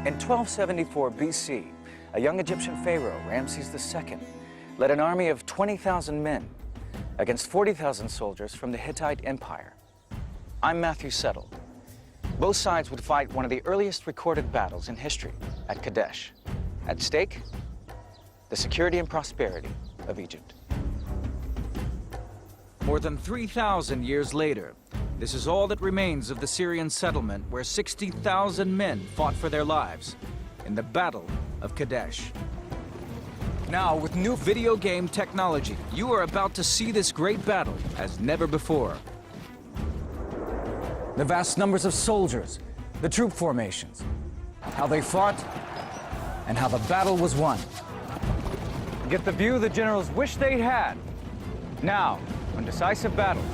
In 1274 BC, a young Egyptian pharaoh, Ramses II, led an army of 20,000 men against 40,000 soldiers from the Hittite Empire. I'm Matthew Settle. Both sides would fight one of the earliest recorded battles in history at Kadesh. At stake, the security and prosperity of Egypt. More than 3,000 years later, this is all that remains of the Syrian settlement where 60,000 men fought for their lives in the Battle of Kadesh. Now, with new video game technology, you are about to see this great battle as never before. The vast numbers of soldiers, the troop formations, how they fought, and how the battle was won. Get the view the generals wish they had. Now, on decisive battles.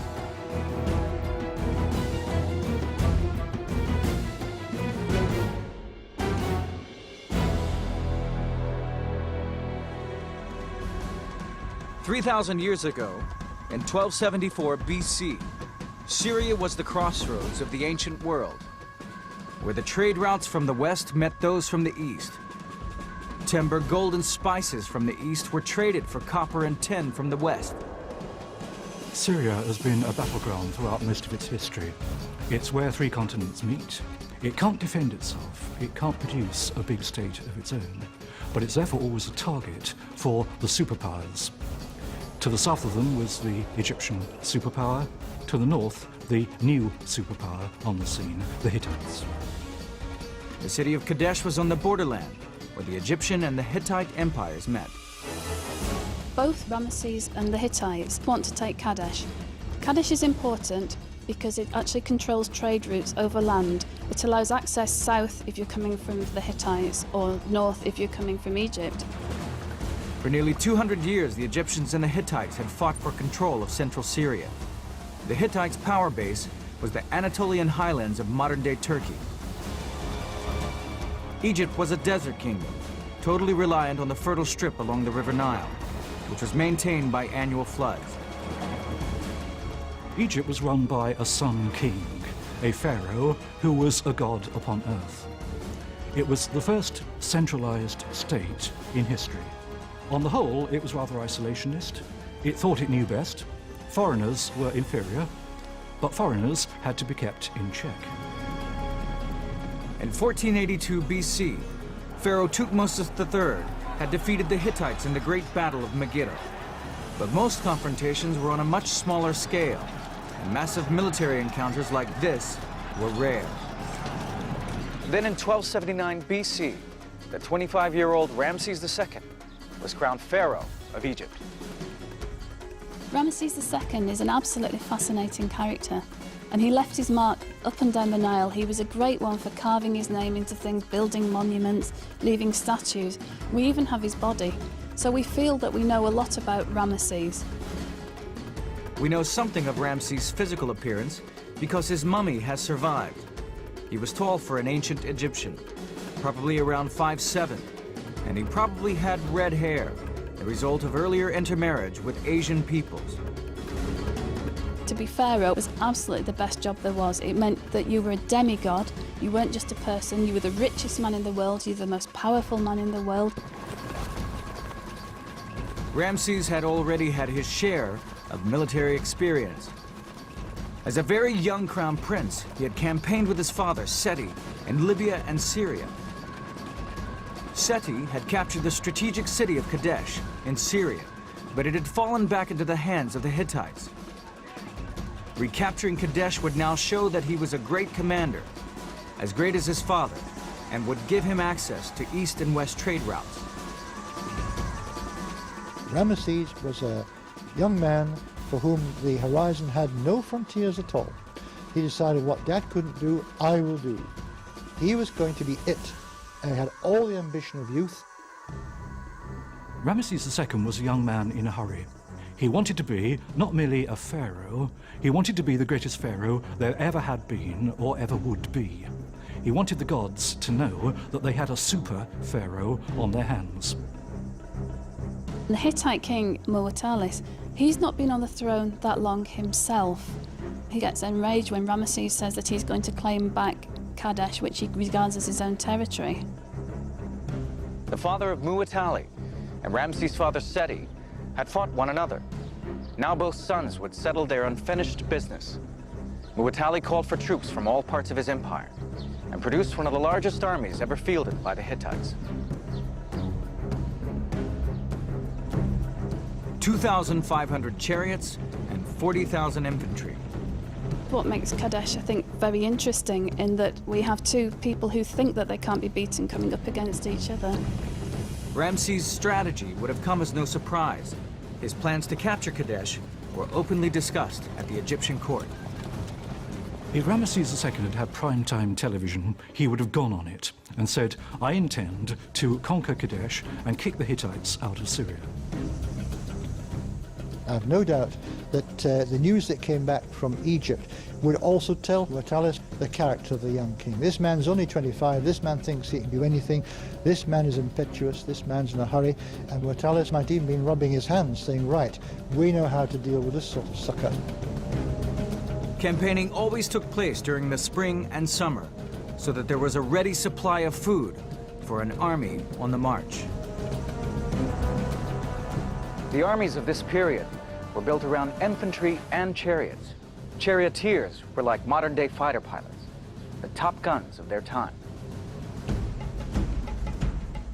"3,000 years ago, in 1274 BC, Syria was the crossroads of the ancient world, where the trade routes from the west met those from the east. Timber, gold, and spices from the east were traded for copper and tin from the west. Syria has been a battleground throughout most of its history. It's where three continents meet. It can't defend itself. It can't produce a big state of its own. But it's therefore always a target for the superpowers. To the south of them was the Egyptian superpower. To the north, the new superpower on the scene, the Hittites. The city of Kadesh was on the borderland, where the Egyptian and the Hittite empires met. Both Ramesses and the Hittites want to take Kadesh. Kadesh is important because it actually controls trade routes over land. It allows access south if you're coming from the Hittites or north if you're coming from Egypt. For nearly 200 years, the Egyptians and the Hittites had fought for control of central Syria. The Hittites' power base was the Anatolian highlands of modern-day Turkey. Egypt was a desert kingdom, totally reliant on the fertile strip along the River Nile, which was maintained by annual floods. Egypt was run by a sun king, a pharaoh who was a god upon earth. It was the first centralized state in history. On the whole, it was rather isolationist. It thought it knew best. Foreigners were inferior, but foreigners had to be kept in check. In 1482 BC, Pharaoh Thutmose III had defeated the Hittites in the Great Battle of Megiddo. But most confrontations were on a much smaller scale, and massive military encounters like this were rare. Then in 1279 BC, the 25-year-old Ramses II was crowned Pharaoh of Egypt. Ramesses II is an absolutely fascinating character, and he left his mark up and down the Nile. He was a great one for carving his name into things, building monuments, leaving statues. We even have his body. So we feel that we know a lot about Ramesses. We know something of Ramses' physical appearance because his mummy has survived. He was tall for an ancient Egyptian, probably around 5'7", and he probably had red hair, the result of earlier intermarriage with Asian peoples. To be pharaoh was absolutely the best job there was. It meant that you were a demigod. You weren't just a person. You were the richest man in the world. You were the most powerful man in the world. Ramses had already had his share of military experience. As a very young crown prince, he had campaigned with his father, Seti, in Libya and Syria. Seti had captured the strategic city of Kadesh in Syria, but it had fallen back into the hands of the Hittites. Recapturing Kadesh would now show that he was a great commander, as great as his father, and would give him access to east and west trade routes. Ramesses was a young man for whom the horizon had no frontiers at all. He decided, what Dad couldn't do, I will do. He was going to be it, and he had all the ambition of youth. Ramesses II was a young man in a hurry. He wanted to be not merely a pharaoh, he wanted to be the greatest pharaoh there ever had been or ever would be. He wanted the gods to know that they had a super pharaoh on their hands. The Hittite king, Muwatallis, he's not been on the throne that long himself. He gets enraged when Ramesses says that he's going to claim back Kadesh, which he regards as his own territory. The father of Muwatalli and Ramses' father Seti had fought one another. Now both sons would settle their unfinished business. Muwatalli called for troops from all parts of his empire and produced one of the largest armies ever fielded by the Hittites. 2,500 chariots and 40,000 infantry. What makes Kadesh, I think, very interesting in that we have two people who think that they can't be beaten coming up against each other. Ramses' strategy would have come as no surprise. His plans to capture Kadesh were openly discussed at the Egyptian court. If Ramesses II had had prime-time television, he would have gone on it and said, "I intend to conquer Kadesh and kick the Hittites out of Syria." I have no doubt that the news that came back from Egypt would also tell Muwatalli the character of the young king. This man's only 25, this man thinks he can do anything, this man is impetuous, this man's in a hurry, and Muwatalli might even been rubbing his hands saying, right, we know how to deal with this sort of sucker. Campaigning always took place during the spring and summer, so that there was a ready supply of food for an army on the march. The armies of this period were built around infantry and chariots. Charioteers were like modern-day fighter pilots, the top guns of their time.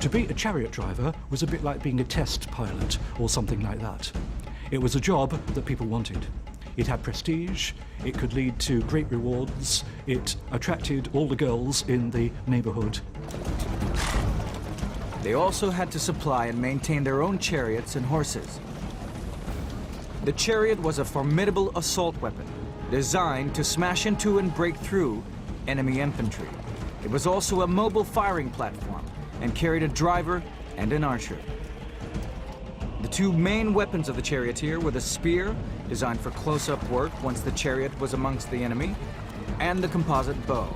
To be a chariot driver was a bit like being a test pilot or something like that. It was a job that people wanted. It had prestige, it could lead to great rewards, it attracted all the girls in the neighborhood. They also had to supply and maintain their own chariots and horses. The chariot was a formidable assault weapon, designed to smash into and break through enemy infantry. It was also a mobile firing platform and carried a driver and an archer. The two main weapons of the charioteer were the spear, designed for close-up work once the chariot was amongst the enemy, and the composite bow.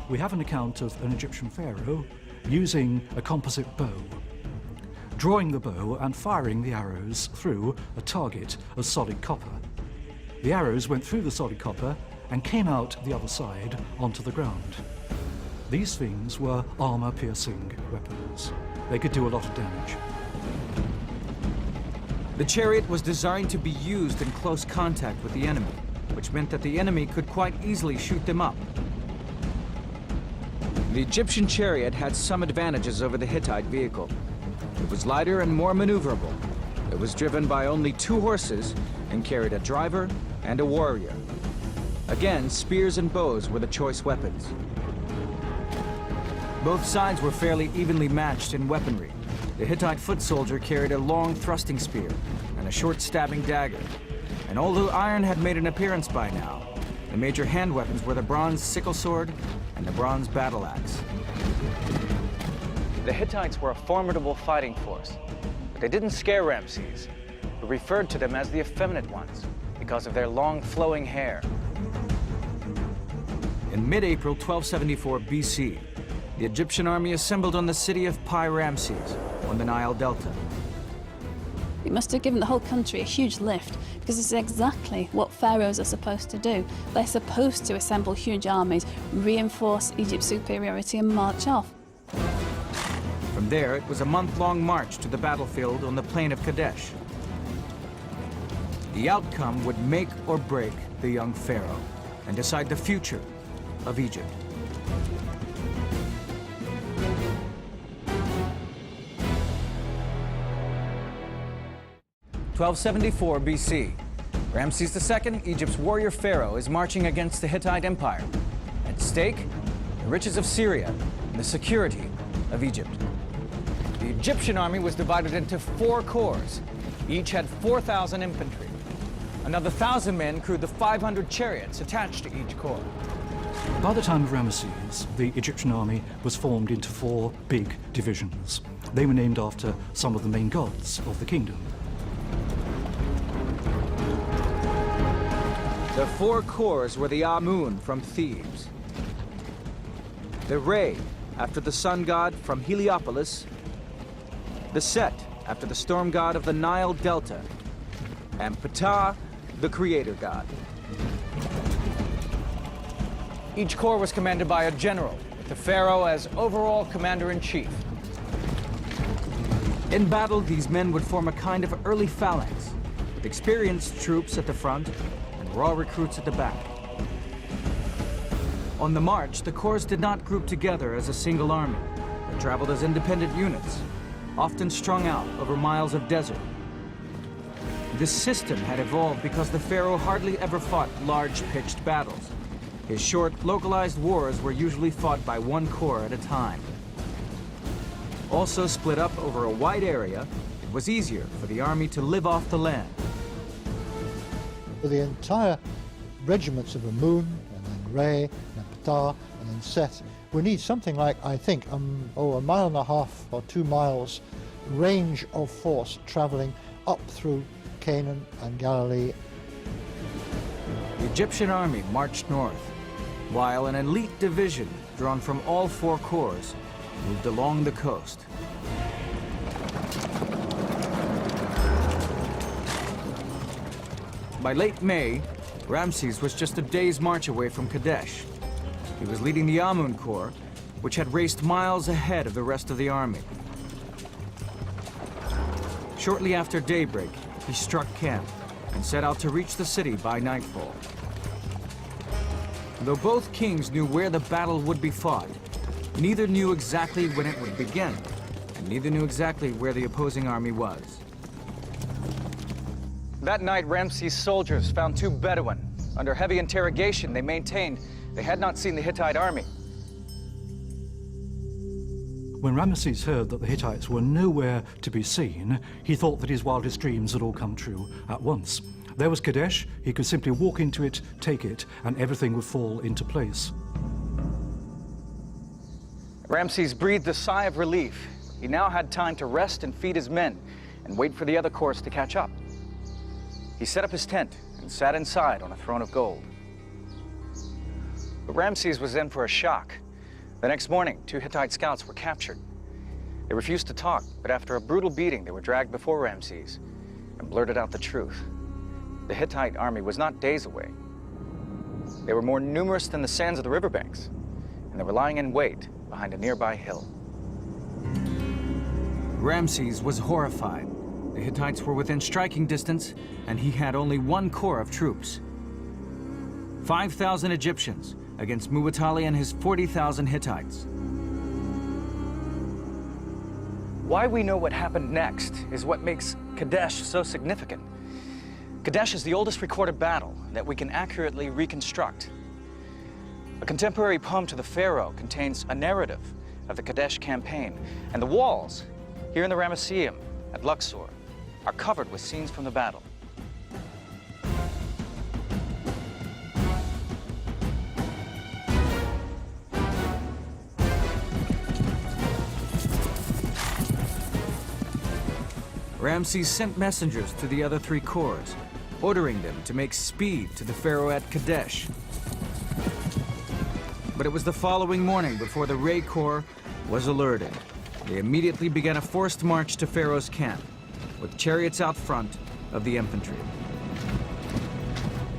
We have an account of an Egyptian pharaoh using a composite bow, drawing the bow and firing the arrows through a target of solid copper. The arrows went through the solid copper and came out the other side onto the ground. These things were armor-piercing weapons. They could do a lot of damage. The chariot was designed to be used in close contact with the enemy, which meant that the enemy could quite easily shoot them up. The Egyptian chariot had some advantages over the Hittite vehicle. It was lighter and more maneuverable. It was driven by only 2 horses and carried a driver and a warrior. Again, spears and bows were the choice weapons. Both sides were fairly evenly matched in weaponry. The Hittite foot soldier carried a long thrusting spear and a short stabbing dagger. And although iron had made an appearance by now, the major hand weapons were the bronze sickle sword and the bronze battle axe. The Hittites were a formidable fighting force, but they didn't scare Ramses, who referred to them as the effeminate ones because of their long flowing hair. In mid-April 1274 BC, the Egyptian army assembled on the city of Pi-Ramses on the Nile Delta. It must have given the whole country a huge lift, because it's exactly what pharaohs are supposed to do. They're supposed to assemble huge armies, reinforce Egypt's superiority and march off. From there, it was a month-long march to the battlefield on the plain of Kadesh. The outcome would make or break the young pharaoh and decide the future of Egypt. (1274 BC). Ramses II, Egypt's warrior pharaoh, is marching against the Hittite Empire. At stake, the riches of Syria and the security of Egypt. The Egyptian army was divided into 4 corps. Each had 4,000 infantry. Another 1,000 men crewed the 500 chariots attached to each corps. By the time of Ramesses, the Egyptian army was formed into 4 big divisions. They were named after some of the main gods of the kingdom. The 4 corps were the Amun from Thebes, the Re, after the sun god from Heliopolis, the Set, after the storm god of the Nile Delta, and Ptah, the creator god. Each corps was commanded by a general, with the pharaoh as overall commander-in-chief. In battle, these men would form a kind of early phalanx, with experienced troops at the front and raw recruits at the back. On the march, the corps did not group together as a single army, but traveled as independent units, often strung out over miles of desert. This system had evolved because the pharaoh hardly ever fought large pitched battles. His short, localized wars were usually fought by one corps at a time. Also split up over a wide area, it was easier for the army to live off the land. For the entire regiments of Amun, and then Re, and then Ptah, and then Set, we need something like, I think, a mile and a half or 2 miles range of force traveling up through Canaan and Galilee. The Egyptian army marched north, while an elite division drawn from all 4 corps moved along the coast. By late May, Ramses was just a day's march away from Kadesh. He was leading the Amun Corps, which had raced miles ahead of the rest of the army. Shortly after daybreak, he struck camp and set out to reach the city by nightfall. Though both kings knew where the battle would be fought, neither knew exactly when it would begin, and neither knew exactly where the opposing army was. That night, Ramses' soldiers found 2 Bedouin. Under heavy interrogation, they maintained they had not seen the Hittite army. When Ramesses heard that the Hittites were nowhere to be seen, he thought that his wildest dreams had all come true at once. There was Kadesh, he could simply walk into it, take it, and everything would fall into place. Ramses breathed a sigh of relief. He now had time to rest and feed his men and wait for the other corps to catch up. He set up his tent and sat inside on a throne of gold. But Ramses was in for a shock. The next morning, 2 Hittite scouts were captured. They refused to talk, but after a brutal beating, they were dragged before Ramses and blurted out the truth. The Hittite army was not days away. They were more numerous than the sands of the riverbanks, and they were lying in wait behind a nearby hill. Ramses was horrified. The Hittites were within striking distance, and he had only 1 corps of troops. 5,000 Egyptians against Muwatalli and his 40,000 Hittites. Why we know what happened next is what makes Kadesh so significant. Kadesh is the oldest recorded battle that we can accurately reconstruct. A contemporary poem to the pharaoh contains a narrative of the Kadesh campaign, and the walls here in the Ramesseum at Luxor are covered with scenes from the battle. Ramses sent messengers to the other 3 corps, ordering them to make speed to the pharaoh at Kadesh. But it was the following morning before the Re Corps was alerted. They immediately began a forced march to Pharaoh's camp, with chariots out front of the infantry.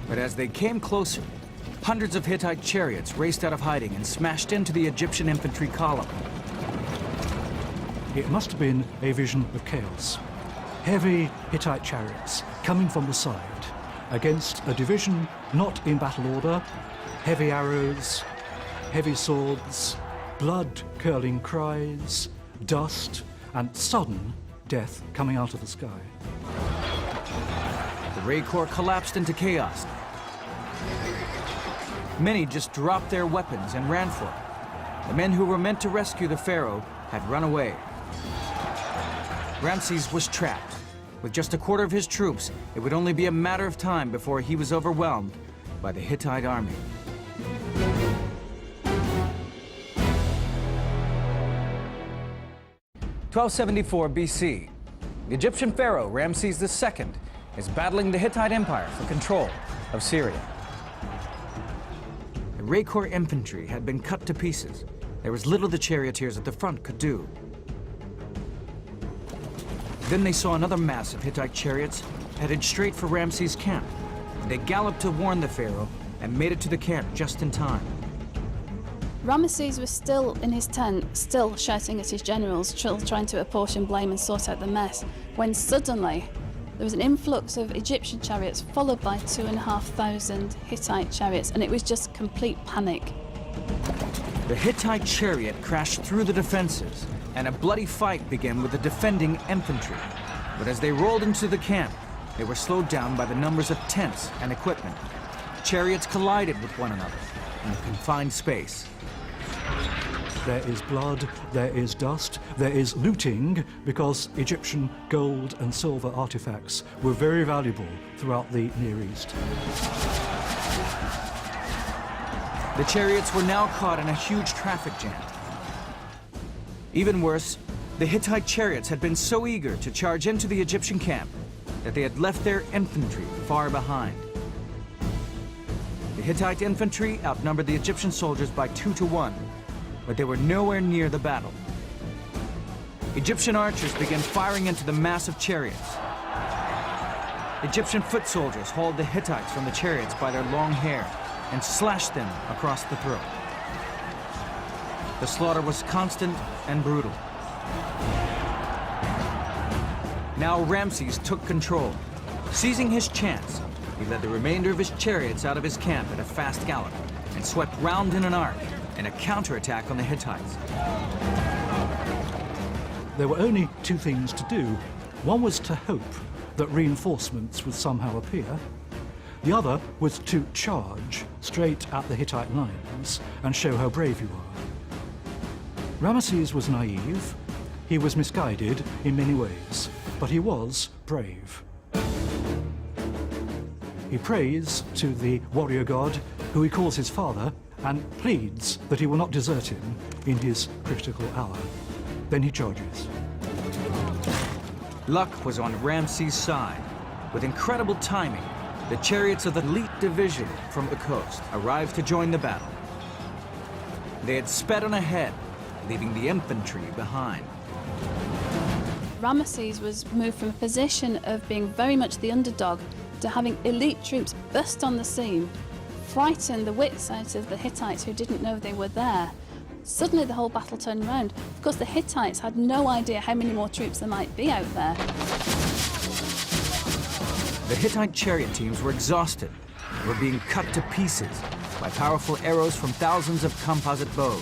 But as they came closer, hundreds of Hittite chariots raced out of hiding and smashed into the Egyptian infantry column. It must have been a vision of chaos. Heavy Hittite chariots coming from the side against a division not in battle order, heavy arrows, heavy swords, blood-curdling cries, dust, and sudden death coming out of the sky. The Re Corps collapsed into chaos. Many just dropped their weapons and ran for it. The men who were meant to rescue the pharaoh had run away. Ramses was trapped. With just a quarter of his troops, it would only be a matter of time before he was overwhelmed by the Hittite army. (1274 BC). The Egyptian pharaoh Ramses II is battling the Hittite Empire for control of Syria. The Re Corps infantry had been cut to pieces. There was little the charioteers at the front could do. Then they saw another mass of Hittite chariots headed straight for Ramses' camp. They galloped to warn the pharaoh and made it to the camp just in time. Ramesses was still in his tent, still shouting at his generals, still trying to apportion blame and sort out the mess, when suddenly there was an influx of Egyptian chariots followed by 2,500 Hittite chariots, and it was just complete panic. The Hittite chariot crashed through the defenses, and a bloody fight began with the defending infantry. But as they rolled into the camp, they were slowed down by the numbers of tents and equipment. Chariots collided with one another in a confined space. There is blood, there is dust, there is looting, because Egyptian gold and silver artifacts were very valuable throughout the Near East. The chariots were now caught in a huge traffic jam. Even worse, the Hittite chariots had been so eager to charge into the Egyptian camp that they had left their infantry far behind. The Hittite infantry outnumbered the Egyptian soldiers by 2 to 1, but they were nowhere near the battle. Egyptian archers began firing into the massive chariots. Egyptian foot soldiers hauled the Hittites from the chariots by their long hair and slashed them across the throat. The slaughter was constant and brutal. Now Ramesses took control. Seizing his chance, he led the remainder of his chariots out of his camp at a fast gallop and swept round in an arc in a counterattack on the Hittites. There were only two things to do. One was to hope that reinforcements would somehow appear. The other was to charge straight at the Hittite lines and show how brave you are. Ramesses was naive, he was misguided in many ways, but he was brave. He prays to the warrior god, who he calls his father, and pleads that he will not desert him in his critical hour. Then he charges. Luck was on Ramesses' side. With incredible timing, the chariots of the elite division from the coast arrived to join the battle. They had sped on ahead, leaving the infantry behind. Ramesses was moved from a position of being very much the underdog to having elite troops burst on the scene, frighten the wits out of the Hittites who didn't know they were there. Suddenly the whole battle turned around. Of course, the Hittites had no idea how many more troops there might be out there. The Hittite chariot teams were exhausted and were being cut to pieces by powerful arrows from thousands of composite bows.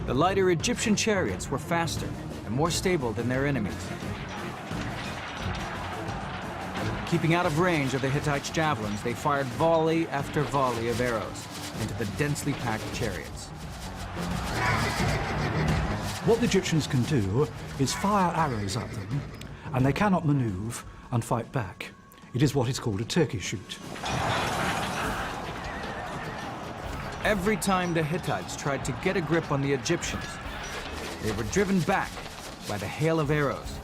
The lighter Egyptian chariots were faster and more stable than their enemies. Keeping out of range of the Hittites' javelins, they fired volley after volley of arrows into the densely packed chariots. What the Egyptians can do is fire arrows at them, and they cannot maneuver and fight back. It is what is called a turkey shoot. Every time the Hittites tried to get a grip on the Egyptians, they were driven back by the hail of arrows.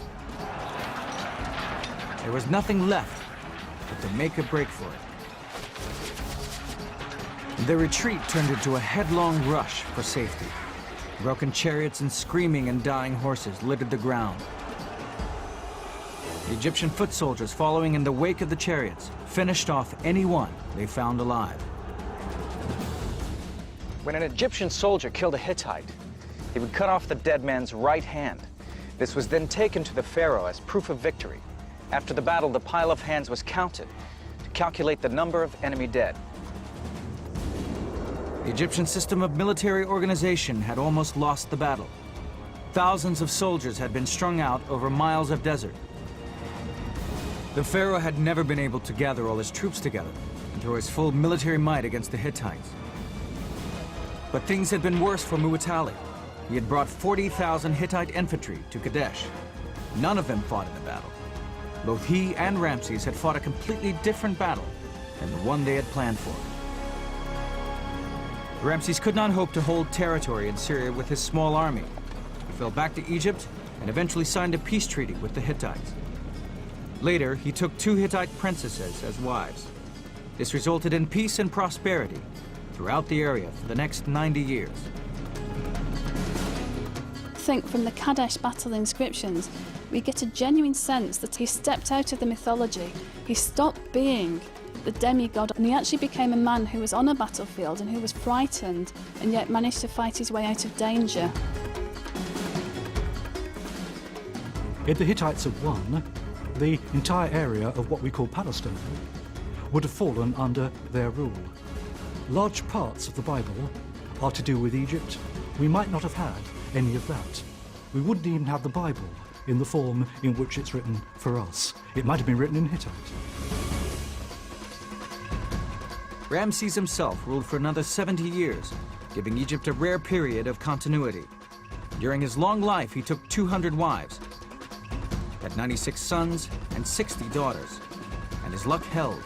There was nothing left but to make a break for it. The retreat turned into a headlong rush for safety. Broken chariots and screaming and dying horses littered the ground. The Egyptian foot soldiers, following in the wake of the chariots, finished off anyone they found alive. When an Egyptian soldier killed a Hittite, he would cut off the dead man's right hand. This was then taken to the pharaoh as proof of victory. After the battle, the pile of hands was counted to calculate the number of enemy dead. The Egyptian system of military organization had almost lost the battle. Thousands of soldiers had been strung out over miles of desert. The pharaoh had never been able to gather all his troops together and throw his full military might against the Hittites. But things had been worse for Muwatalli. He had brought 40,000 Hittite infantry to Kadesh. None of them fought in the battle. Both he and Ramesses had fought a completely different battle than the one they had planned for. Ramesses could not hope to hold territory in Syria with his small army. He fell back to Egypt and eventually signed a peace treaty with the Hittites. Later, he took 2 Hittite princesses as wives. This resulted in peace and prosperity throughout the area for the next 90 years. I think from the Kadesh battle inscriptions, we get a genuine sense that he stepped out of the mythology. He stopped being the demigod, and he actually became a man who was on a battlefield and who was frightened and yet managed to fight his way out of danger. If the Hittites had won, the entire area of what we call Palestine would have fallen under their rule. Large parts of the Bible are to do with Egypt. We might not have had any of that. We wouldn't even have the Bible in the form in which it's written for us. It might have been written in Hittite. Ramses himself ruled for another 70 years, giving Egypt a rare period of continuity. During his long life, he took 200 wives, had 96 sons and 60 daughters, and his luck held.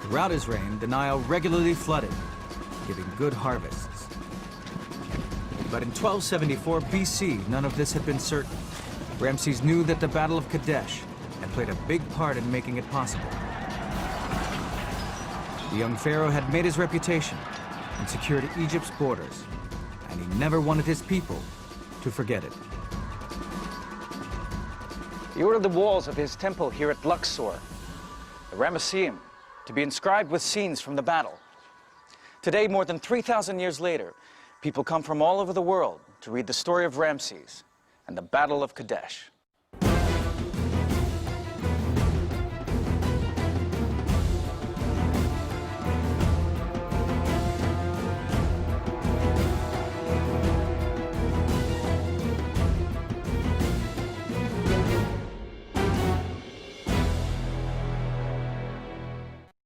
Throughout his reign, the Nile regularly flooded, giving good harvests. But in 1274 BC, none of this had been certain. Ramses knew that the Battle of Kadesh had played a big part in making it possible. The young pharaoh had made his reputation and secured Egypt's borders, and he never wanted his people to forget it. He ordered the walls of his temple here at Luxor, the Ramesseum, to be inscribed with scenes from the battle. Today, more than 3,000 years later, people come from all over the world to read the story of Ramses and the Battle of Kadesh.